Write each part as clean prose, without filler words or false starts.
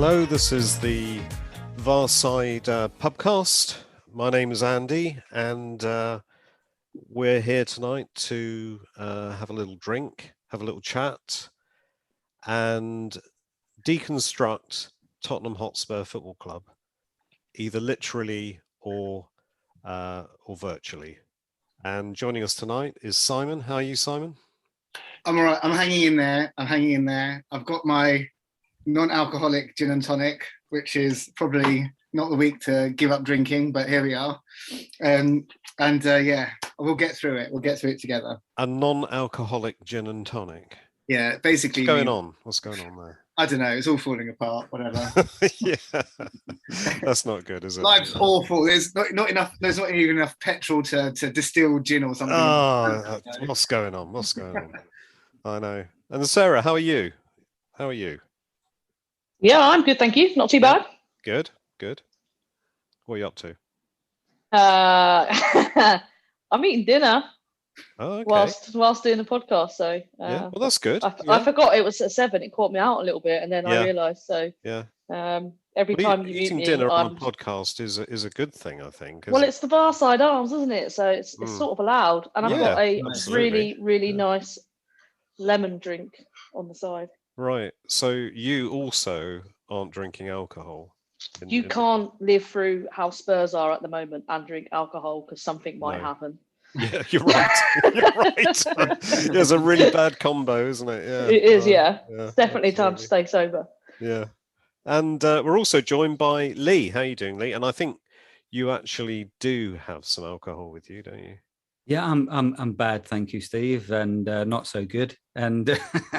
Hello, this is the Varside Pubcast. My name is Andy, and we're here tonight to have a little drink, have a little chat, and deconstruct Tottenham Hotspur Football Club, either literally or virtually. And joining us tonight is Simon. How are you, Simon? I'm all right. I'm hanging in there. I've got my non-alcoholic gin and tonic, which is probably not the week to give up drinking, but here we are. Yeah, we'll get through it. We'll get through it together. A non-alcoholic gin and tonic. Yeah, basically. What's going on there? I don't know. It's all falling apart. Whatever. Yeah, that's not good, is it? Life's awful. There's not enough. There's not even enough petrol to distill gin or something. Oh, what's going on? I know. And Sarah, how are you? Yeah, I'm good, thank you. Not too bad. Good. What are you up to? I'm eating dinner. Oh, okay. whilst doing the podcast. So yeah, well, that's good. I forgot it was at 7. It caught me out a little bit, and then I realised. So yeah. Every time you eating meet dinner me, on a podcast is a good thing, I think. Well, it's the Varside Arms, isn't it? So it's sort of allowed, and I've got a really nice lemon drink on the side. Right. So you also aren't drinking alcohol. You can't live through how Spurs are at the moment and drink alcohol because something might happen. Yeah, you're right. It's a really bad combo, isn't it? Yeah. It is, It's definitely time to stay sober. Yeah. And we're also joined by Lee. How are you doing, Lee? And I think you actually do have some alcohol with you, don't you? Yeah, I'm bad, thank you, Steve, and not so good. And,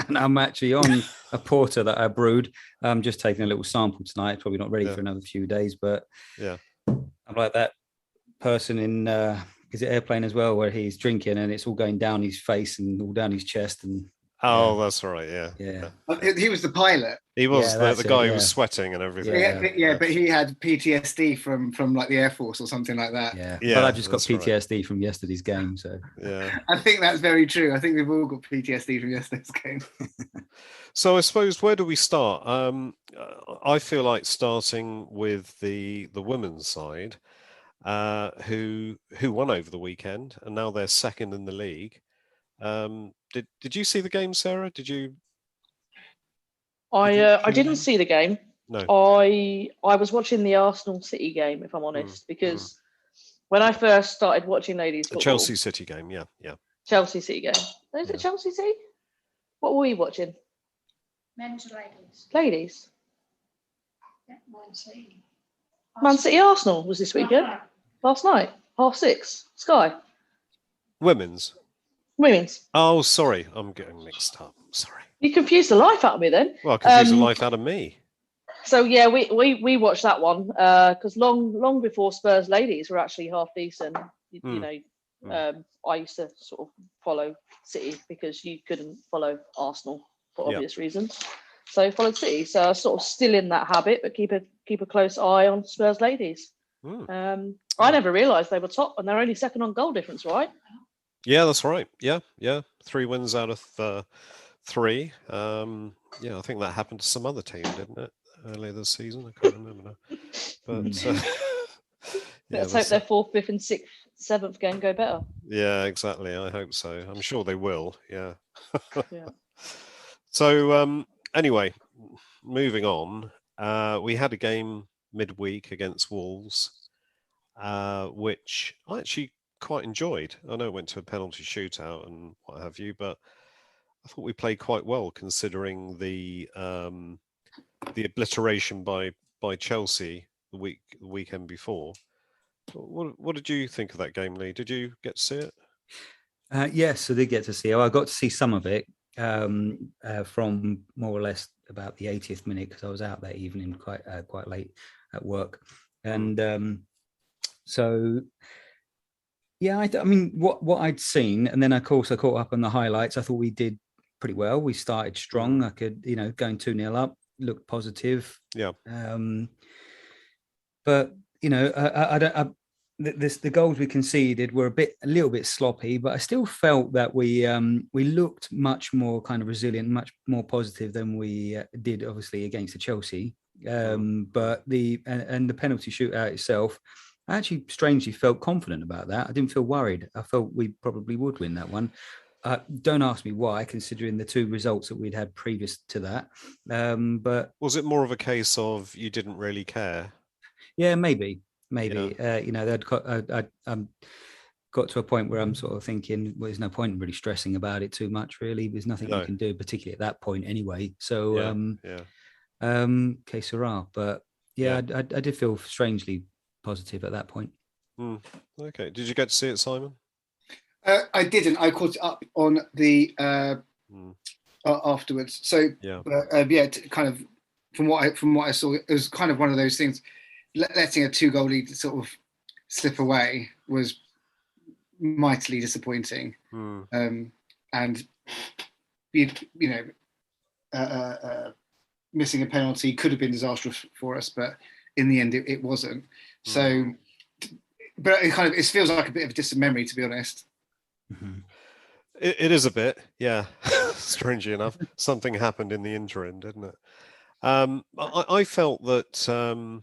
and I'm actually on a porter that I brewed. I'm just taking a little sample tonight. Probably not ready for another few days, but I'm like that person in is it Airplane as well, where he's drinking and it's all going down his face and all down his chest and. Oh, that's right. Yeah. He was the pilot. He was the guy who was sweating and everything. But he had PTSD from like the Air Force or something like that. Yeah. But I just got PTSD from yesterday's game. So I think that's very true. I think we've all got PTSD from yesterday's game. So I suppose where do we start? I feel like starting with the women's side, who won over the weekend, and now they're second in the league. Did you see the game, Sarah? Did you? I didn't see the game. No. I was watching the Arsenal City game, if I'm honest, because when I first started watching ladies football, the Chelsea City game, yeah. Chelsea City game. Is it Chelsea City? What were we watching? Men's or ladies? Ladies. Yeah, Man City. Man City Arsenal was this weekend. Last night, 6:30. Sky. Women's. Oh, sorry, I'm getting mixed up. Sorry. You confused the life out of me then. Well, confused the life out of me. So yeah, we watched that one because long before Spurs ladies were actually half decent. I used to sort of follow City because you couldn't follow Arsenal for obvious reasons. So I followed City. So I was sort of still in that habit, but keep a close eye on Spurs ladies. I never realised they were top, and they're only second on goal difference, right? Yeah, that's right. Yeah. 3 wins out of 3. I think that happened to some other team, didn't it, earlier this season? I can't remember now. But let's hope their 4th, 5th, and 6th, 7th game go better. Yeah, exactly. I hope so. I'm sure they will. Yeah. So anyway, moving on. We had a game midweek against Wolves, which I actually quite enjoyed. I know it went to a penalty shootout and what have you, but I thought we played quite well considering the obliteration by Chelsea the weekend before. What did you think of that game, Lee? Did you get to see it? Yes, I did get to see it. I got to see some of it from more or less about the 80th minute because I was out that evening quite late at work, and so. Yeah, I mean, what I'd seen, and then of course I caught up on the highlights. I thought we did pretty well. We started strong. I could, going 2-0 up, looked positive. Yeah. But the goals we conceded were a little bit sloppy, but I still felt that we looked much more kind of resilient, much more positive than we did, obviously, against the Chelsea But the penalty shootout itself, I actually strangely felt confident about that. I didn't feel worried. I felt we probably would win that one. Don't ask me why, considering the two results that we'd had previous to that. But was it more of a case of you didn't really care? Yeah, maybe. Yeah. I'm got to a point where I'm sort of thinking, well, there's no point in really stressing about it too much. Really, there's nothing you can do, particularly at that point, anyway. So, que sera. But yeah, I did feel strangely positive at that point. Okay. Did you get to see it, Simon? I didn't. I caught it up on the afterwards. So kind of from what I saw, it was kind of one of those things. Letting a 2-goal lead sort of slip away was mightily disappointing, and missing a penalty could have been disastrous for us, but in the end, it wasn't. So, but it feels like a bit of a distant memory, to be honest. It is a bit, yeah. Strangely enough, something happened in the interim, didn't it? I felt that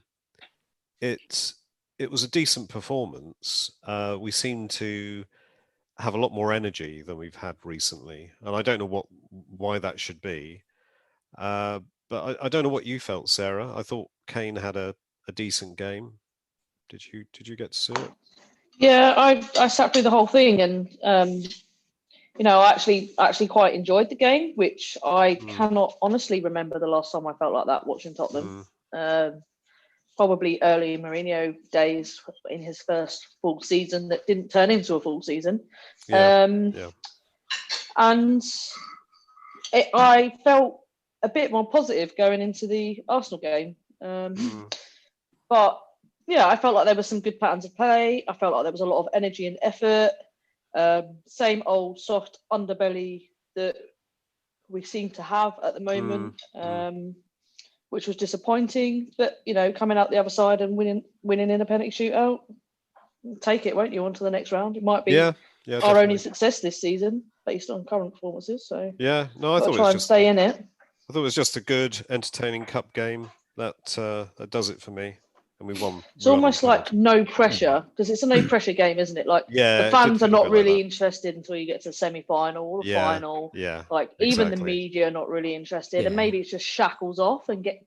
it was a decent performance. We seemed to have a lot more energy than we've had recently, and I don't know why that should be. But I don't know what you felt, Sarah. I thought Kane had a decent game. Did you get to see it? Yeah, I sat through the whole thing, and I actually quite enjoyed the game, which I cannot honestly remember the last time I felt like that watching Tottenham. Probably early Mourinho days in his first full season that didn't turn into a full season. And I felt a bit more positive going into the Arsenal game. But yeah, I felt like there were some good patterns of play. I felt like there was a lot of energy and effort. Same old soft underbelly that we seem to have at the moment. Which was disappointing, but coming out the other side and winning in a penalty shootout, take it, won't you, on to the next round? It might be our definitely. only success this season based on current performances. So I thought try and stay in it. I thought it was just a good, entertaining cup game. That does it for me, and we won. It's almost like no pressure, because it's a no pressure game, isn't it? Like the fans are not really interested until you get to the semi-final or the final. Like even the media are not really interested, and maybe it's just shackles off and get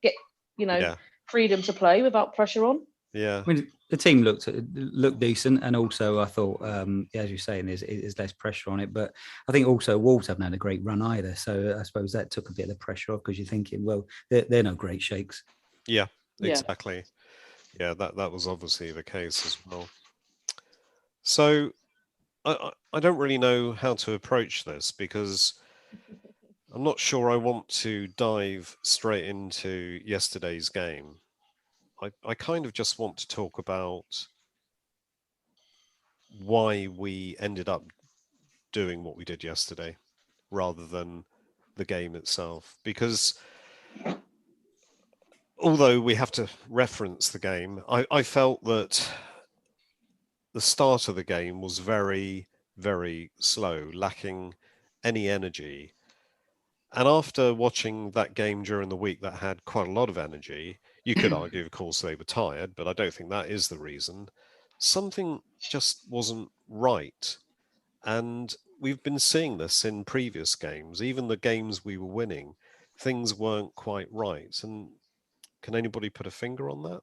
freedom to play without pressure on. I mean, the team looked decent, and also I thought, as you're saying, there's less pressure on it. But I think also Wolves haven't had a great run either, so I suppose that took a bit of the pressure off, because you're thinking, well, they're no great shakes. Yeah, exactly. Yeah, that was obviously the case as well. So I don't really know how to approach this, because I'm not sure I want to dive straight into yesterday's game. I kind of just want to talk about why we ended up doing what we did yesterday rather than the game itself. Because although we have to reference the game, I felt that the start of the game was very, very slow, lacking any energy. And after watching that game during the week that had quite a lot of energy, you could argue, of course, they were tired, but I don't think that is the reason. Something just wasn't right. And we've been seeing this in previous games, even the games we were winning, things weren't quite right. And can anybody put a finger on that?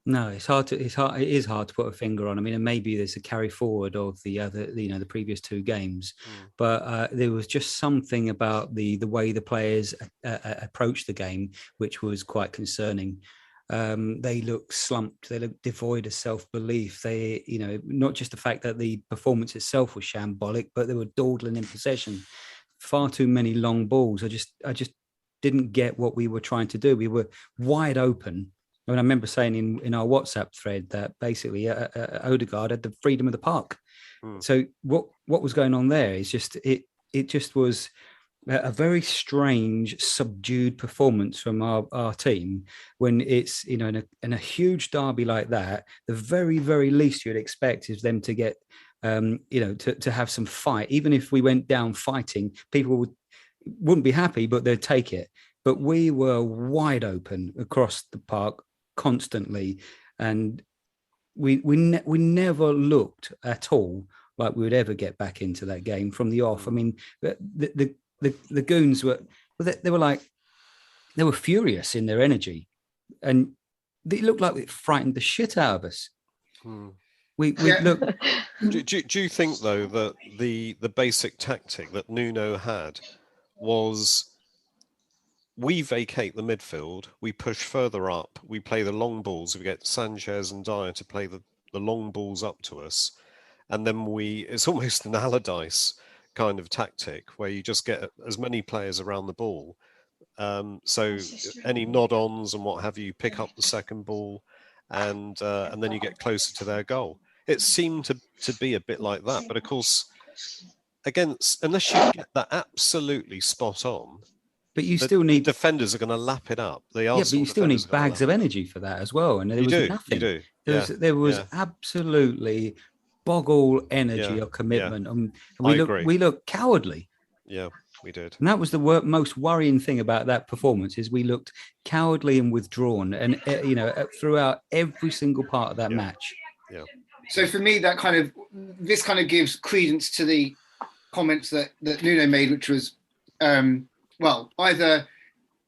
No, it is hard to put a finger on. I mean, and maybe there's a carry forward of the other, the previous two games, but there was just something about the way the players approached the game, which was quite concerning. They look slumped. They look devoid of self-belief. They, not just the fact that the performance itself was shambolic, but they were dawdling in possession. Far too many long balls. I just didn't get what we were trying to do. We were wide open. I mean, I remember saying in our WhatsApp thread that basically Odegaard had the freedom of the park. So what was going on there is just it just was a very strange, subdued performance from our team when it's, in a huge derby like that, the very, very least you'd expect is them to get, to have some fight. Even if we went down fighting, people wouldn't be happy, but they'd take it. but we were wide open across the park constantly, and we never looked at all like we would ever get back into that game from the off. I mean, the goons were they were furious in their energy, and it looked like it frightened the shit out of us. We look. Do you think though that the basic tactic that Nuno had was, we vacate the midfield, we push further up, we play the long balls, we get Sanchez and Dyer to play the long balls up to us, and then it's almost an Allardyce kind of tactic where you just get as many players around the ball, so any nod-ons and what have you, pick up the second ball, and then you get closer to their goal. It seemed to be a bit like that, but of course, unless you get that absolutely spot on, but you still need defenders are going to lap it up. But you still need bags of energy for that as well, and there was nothing. You do. There was absolutely boggle energy or commitment, and we looked cowardly. Yeah, we did. And that was the most worrying thing about that performance, is we looked cowardly and withdrawn, and throughout every single part of that match. Yeah. So for me, this kind of gives credence to the comments that Nuno made, which was, either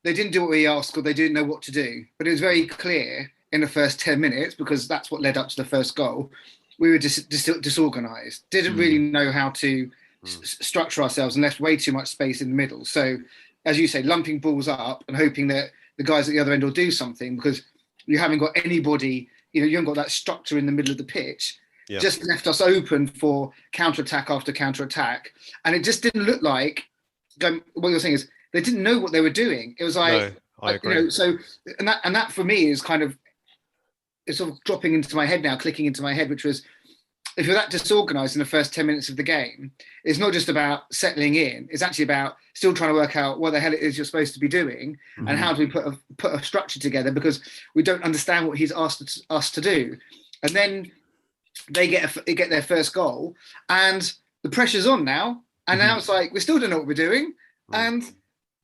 they didn't do what we asked or they didn't know what to do. But it was very clear in the first 10 minutes, because that's what led up to the first goal. We were disorganised, didn't really know how to structure ourselves, and left way too much space in the middle. So, as you say, lumping balls up and hoping that the guys at the other end will do something, because you haven't got anybody, you haven't got that structure in the middle of the pitch. Yeah. Just left us open for counter-attack after counter-attack. And it just didn't look like, what you're saying is, they didn't know what they were doing. It was like, no, I agree. And that for me is kind of, it's sort of dropping into my head now, clicking into my head, which was, if you're that disorganised in the first 10 minutes of the game, it's not just about settling in. It's actually about still trying to work out what the hell it is you're supposed to be doing, and how do we put a structure together, because we don't understand what he's asked us to do. And then they get their first goal, and the pressure's on now. And now it's like, we still don't know what we're doing, and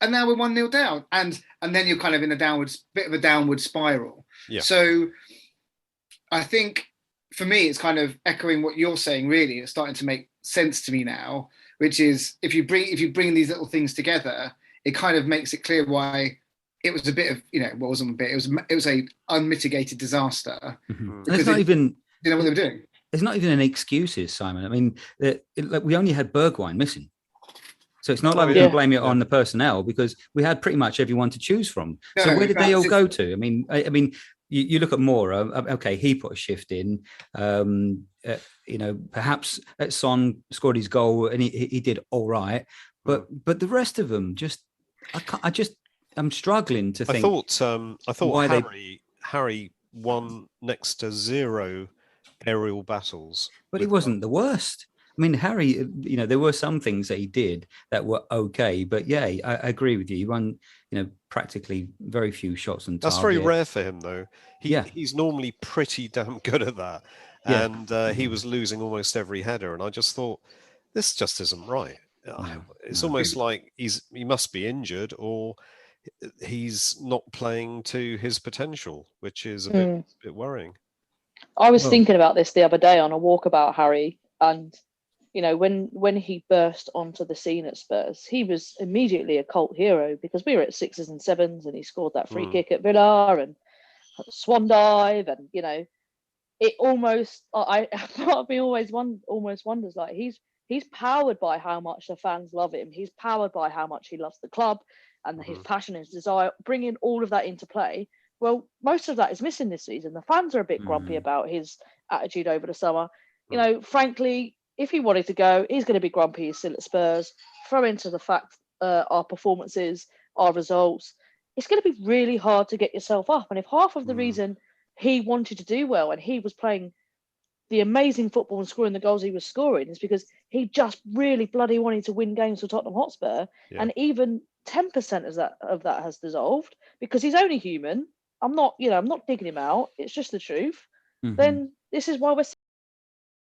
now we're 1-0 down, and then you're kind of in a bit of a downward spiral. Yeah. So I think, for me, it's kind of echoing what you're saying. Really, it's starting to make sense to me now, which is, if you bring these little things together, it kind of makes it clear why it was a bit of, what wasn't a bit. It was a unmitigated disaster. And it's not even, what they were doing. There's not even any excuses, Simon. I mean, we only had Bergwijn missing, so it's not like we can blame it on the personnel, because we had pretty much everyone to choose from. No, so where did they all go to? I mean. You look at Mora. Okay, he put a shift in. Perhaps Son scored his goal and he did all right. But the rest of them, I'm struggling to think. I thought Harry won next to 0 aerial battles. But he wasn't the worst. I mean, Harry, there were some things that he did that were okay, but I agree with you. He won, practically very few shots on target. That's very rare for him, though. He's normally pretty damn good at that. Yeah. And he was losing almost every header. And I just thought, this just isn't right. It's almost like he must be injured, or he's not playing to his potential, which is a bit worrying. I was thinking about this the other day on a walk about Harry, and when he burst onto the scene at Spurs, he was immediately a cult hero, because we were at 6s and 7s, and he scored that free kick at Villa and swan dive, and it almost, part of me almost wonders, like, he's powered by how much the fans love him. He's powered by how much he loves the club, and his passion, his desire, bringing all of that into play. Well, most of that is missing this season. The fans are a bit grumpy about his attitude over the summer. Frankly, if he wanted to go, he's going to be grumpy. He's still at Spurs. Throw into the fact our performances, our results. It's going to be really hard to get yourself up. And if half of the reason he wanted to do well and he was playing the amazing football and scoring the goals he was scoring is because he just really bloody wanted to win games for Tottenham Hotspur, and even 10% of that has dissolved because he's only human. I'm not digging him out. It's just the truth. Then this is why we're